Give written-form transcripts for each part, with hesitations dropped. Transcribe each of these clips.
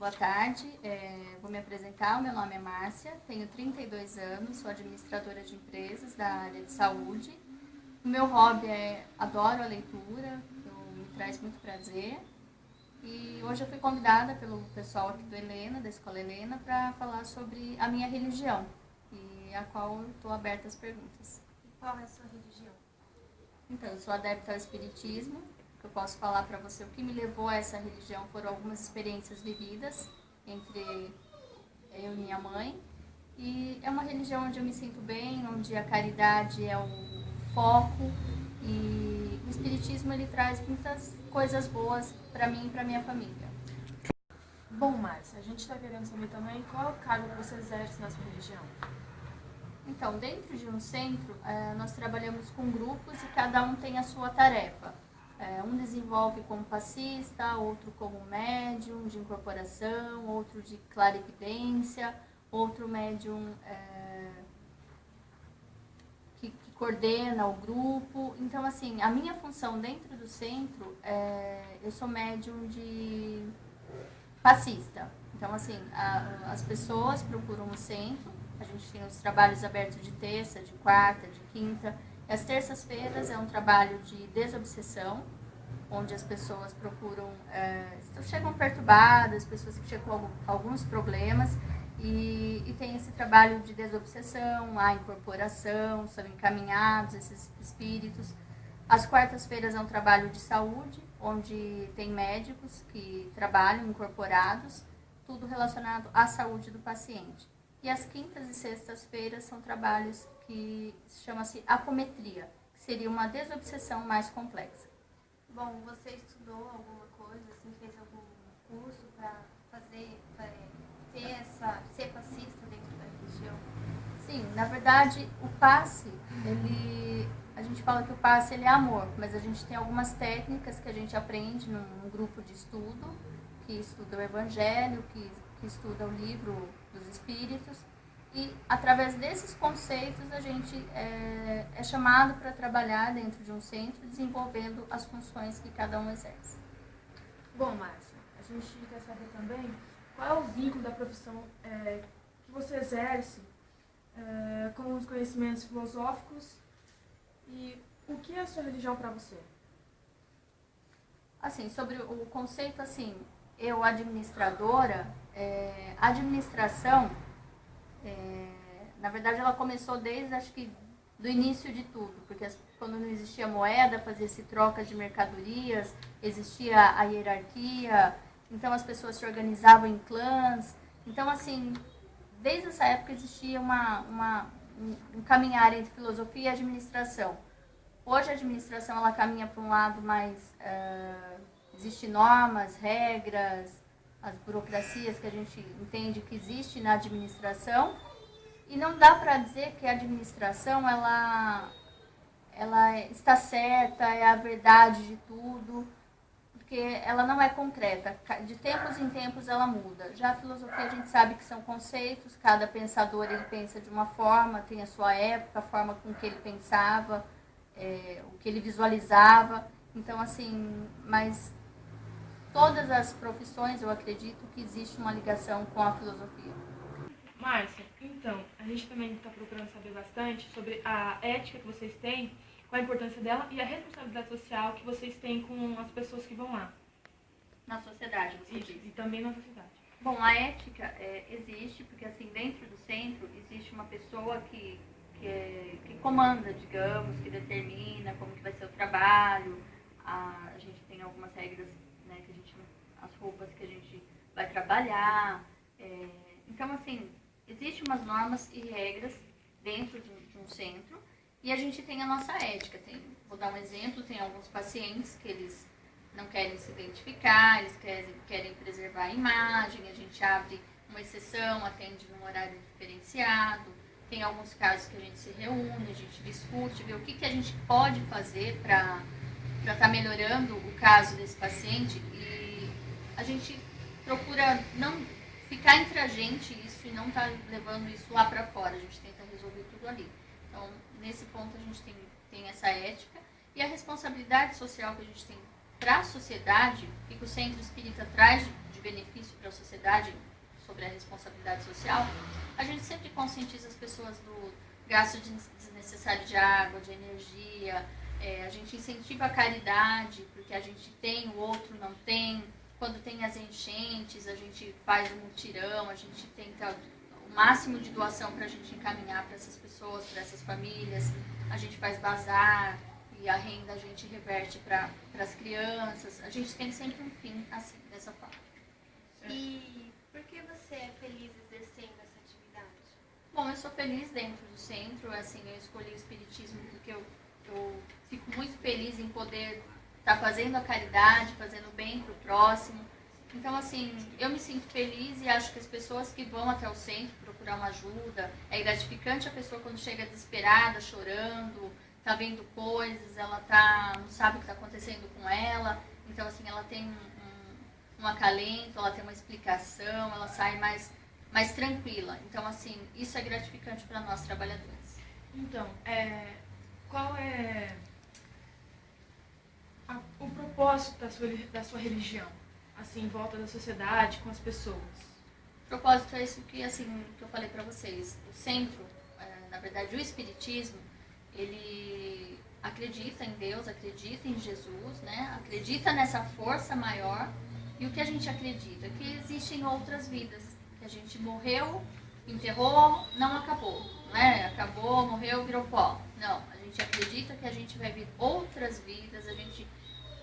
boa tarde. Vou me apresentar. O meu nome é Márcia, tenho 32 anos, sou administradora de empresas da área de saúde. O meu hobby adoro a leitura, me traz muito prazer. E hoje eu fui convidada pelo pessoal aqui do Helena, da Escola Helena, para falar sobre a minha religião, e a qual eu estou aberta às perguntas. E qual é a sua religião? Então, eu sou adepta ao Espiritismo. Eu posso falar para você o que me levou a essa religião foram algumas experiências vividas entre eu e minha mãe. E é uma religião onde eu me sinto bem, onde a caridade é o foco. E o Espiritismo ele traz muitas coisas boas para mim e para minha família. Bom, Márcia, a gente está querendo saber também qual é o cargo que você exerce na sua religião. Então, dentro de um centro, nós trabalhamos com grupos e cada um tem a sua tarefa. Um desenvolve como passista, outro como médium de incorporação, outro de clarividência, outro médium que coordena o grupo. Então, assim, a minha função dentro do centro, eu sou médium de passista. Então, assim, as pessoas procuram o centro. A gente tem os trabalhos abertos de terça, de quarta, de quinta. As terças-feiras é um trabalho de desobsessão, onde as pessoas procuram, chegam perturbadas, pessoas que chegam com alguns problemas, e tem esse trabalho de desobsessão, a incorporação, são encaminhados esses espíritos. As quartas-feiras é um trabalho de saúde, onde tem médicos que trabalham incorporados, tudo relacionado à saúde do paciente. E as quintas e sextas-feiras são trabalhos que chama-se apometria, que seria uma desobsessão mais complexa. Bom, você estudou alguma coisa, assim, fez algum curso para ser passista dentro da religião? Sim, na verdade, o passe, a gente fala que o passe ele é amor, mas a gente tem algumas técnicas que a gente aprende num grupo de estudo, que estuda o Evangelho, que estuda o livro dos Espíritos, e através desses conceitos a gente é chamado para trabalhar dentro de um centro, desenvolvendo as funções que cada um exerce. Bom, Márcia, a gente quer saber também qual é o vínculo da profissão que você exerce com os conhecimentos filosóficos e o que é a sua religião para você? Assim, sobre o conceito, assim, eu administradora, a administração, na verdade, ela começou desde, acho que, do início de tudo, porque quando não existia moeda, fazia-se troca de mercadorias, existia a hierarquia, então as pessoas se organizavam em clãs. Então, assim, desde essa época existia um caminhar entre filosofia e administração. Hoje a administração ela caminha para um lado mais... existem normas, regras, as burocracias que a gente entende que existe na administração, e não dá para dizer que a administração ela está certa, é a verdade de tudo, porque ela não é concreta. De tempos em tempos ela muda. Já a filosofia a gente sabe que são conceitos, cada pensador ele pensa de uma forma, tem a sua época, a forma com que ele pensava, o que ele visualizava. Então, assim, mas todas as profissões, eu acredito que existe uma ligação com a filosofia. Márcia, então, a gente também está procurando saber bastante sobre a ética que vocês têm, qual a importância dela e a responsabilidade social que vocês têm com as pessoas que vão lá. Na sociedade, você diz. E também na sociedade. Bom, a ética existe, porque assim, dentro do centro existe uma pessoa que comanda, digamos, que determina como que vai ser o trabalho. A gente tem algumas regras, né, que a gente, as roupas que a gente vai trabalhar. Então, assim, existem umas normas e regras dentro de um centro, e a gente tem a nossa ética. Vou dar um exemplo, tem alguns pacientes que eles não querem se identificar, eles querem preservar a imagem, a gente abre uma exceção, atende num horário diferenciado. Tem alguns casos que a gente se reúne, a gente discute, vê o que a gente pode fazer para estar melhorando o caso desse paciente, e a gente procura não ficar entre a gente isso e não estar levando isso lá para fora, a gente tenta resolver tudo ali. Então, nesse ponto a gente tem essa ética e a responsabilidade social que a gente tem para a sociedade, que o Centro Espírita traz de benefício para a sociedade sobre a responsabilidade social, a gente sempre conscientiza as pessoas do gasto desnecessário de água, de energia, a gente incentiva a caridade, porque a gente tem, o outro não tem. Quando tem as enchentes, a gente faz um mutirão, a gente tenta o máximo de doação para a gente encaminhar para essas pessoas, para essas famílias. A gente faz bazar e a renda a gente reverte para as crianças. A gente tem sempre um fim assim, dessa forma. E por que você é feliz exercendo essa atividade? Bom, eu sou feliz dentro do centro, assim, eu escolhi o espiritismo porque eu fico muito feliz em poder estar fazendo a caridade, fazendo o bem para o próximo. Então, assim, eu me sinto feliz e acho que as pessoas que vão até o centro procurar uma ajuda, é gratificante a pessoa quando chega desesperada, chorando, tá vendo coisas, ela não sabe o que está acontecendo com ela. Então, assim, ela tem um acalento, ela tem uma explicação, ela sai mais tranquila. Então, assim, isso é gratificante para nós trabalhadores. Então, qual é o propósito da sua religião, assim, em volta da sociedade, com as pessoas? O propósito é isso que, assim, que eu falei para vocês. O centro, na verdade, o espiritismo, ele acredita em Deus, acredita em Jesus, né? Acredita nessa força maior. E o que a gente acredita? Que existem outras vidas. Que a gente morreu, enterrou, não acabou. Né? Acabou, morreu, virou pó. Não, a gente acredita que a gente vai vir outras vidas, a gente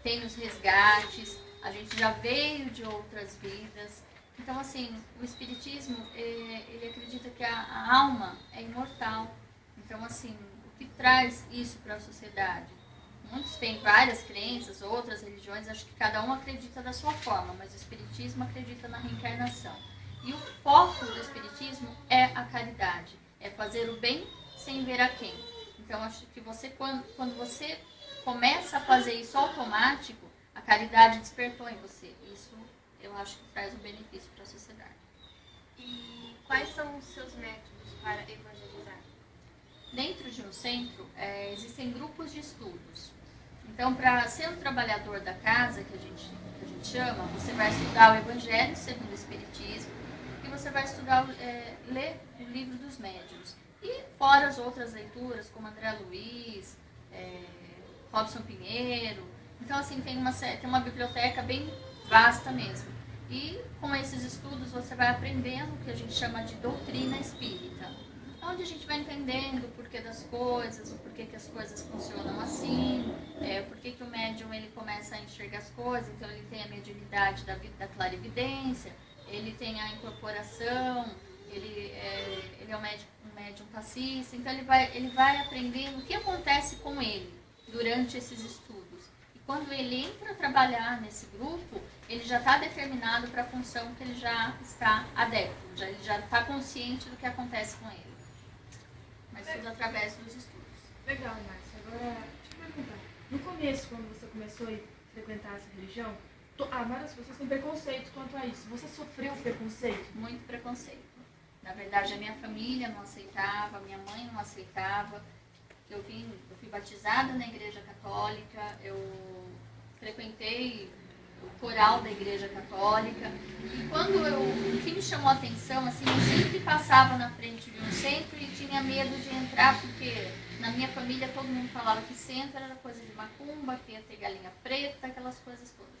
tem os resgates, a gente já veio de outras vidas. Então, assim, o espiritismo, ele acredita que a alma é imortal. Então, assim, o que traz isso para a sociedade? Muitos têm várias crenças, outras religiões, acho que cada um acredita da sua forma, mas o espiritismo acredita na reencarnação. E o foco do espiritismo é a caridade, é fazer o bem sem ver a quem. Então, acho que você, quando você começa a fazer isso automático, a caridade despertou em você. Isso eu acho que traz um benefício para a sociedade. E quais são os seus métodos para evangelizar? Dentro de um centro, existem grupos de estudos. Então, para ser um trabalhador da casa, que a gente chama, você vai estudar o Evangelho segundo o Espiritismo e você vai estudar, ler o livro dos médiuns. E fora as outras leituras, como André Luiz, Robson Pinheiro. Então, assim, tem uma biblioteca bem vasta mesmo. E com esses estudos você vai aprendendo o que a gente chama de doutrina espírita. Onde a gente vai entendendo o porquê das coisas, o porquê que as coisas funcionam assim, o porquê que o médium ele começa a enxergar as coisas. Então ele tem a mediunidade da clarividência, ele tem a incorporação, ele é um médium passista. Então ele vai aprendendo o que acontece com ele durante esses estudos. E quando ele entra a trabalhar nesse grupo, ele já está determinado para a função que ele já está adepto, ele já está consciente do que acontece com ele. Mas tudo através dos estudos. Legal, Márcia. Agora, deixa eu perguntar. No começo, quando você começou a frequentar essa religião, a maioria das pessoas tem preconceito quanto a isso. Você sofreu preconceito? Muito preconceito. Na verdade, a minha família não aceitava, a minha mãe não aceitava. Eu fui batizada na Igreja Católica, eu frequentei o coral da Igreja Católica. E o que me chamou a atenção, assim, eu sempre passava na frente de um centro e tinha medo de entrar, porque na minha família todo mundo falava que centro era coisa de macumba, que ia ter galinha preta, aquelas coisas todas.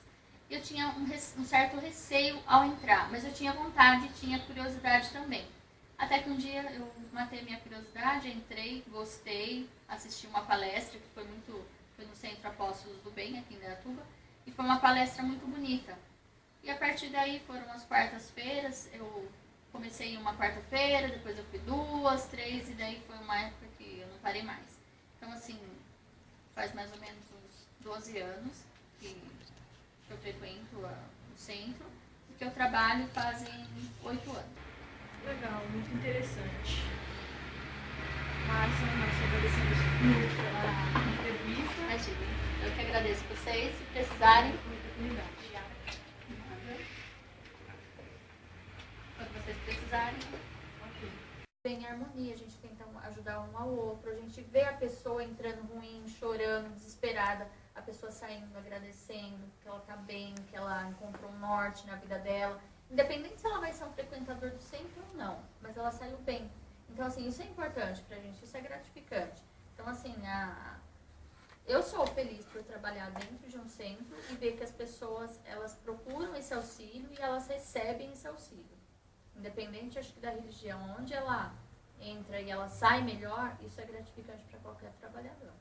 E eu tinha um certo receio ao entrar, mas eu tinha vontade e tinha curiosidade também. Até que um dia eu matei a minha curiosidade, entrei, gostei, assisti uma palestra que foi no Centro Apóstolos do Bem, aqui em Indaiatuba, e foi uma palestra muito bonita. E a partir daí foram as quartas-feiras, eu comecei em uma quarta-feira, depois eu fui 2, 3, e daí foi uma época que eu não parei mais. Então, assim, faz mais ou menos uns 12 anos que eu frequento o centro, e que eu trabalho fazem 8 anos. Legal, muito interessante. Márcia, nós agradecemos muito pela entrevista. Imagina, eu que agradeço vocês. Se precisarem, Obrigada. quando vocês precisarem. Ok. Em harmonia, a gente tenta ajudar um ao outro, a gente vê a pessoa entrando ruim, chorando, desesperada. a pessoa saindo agradecendo, que ela tá bem, que ela encontrou um norte na vida dela. Independente se ela vai ser um frequentador do centro ou não, mas ela saiu bem. Então, assim, isso é importante pra gente, isso é gratificante. Então, assim, eu sou feliz por trabalhar dentro de um centro e ver que as pessoas, elas procuram esse auxílio e elas recebem esse auxílio. Independente, acho que da religião, onde ela entra e ela sai melhor, isso é gratificante para qualquer trabalhador.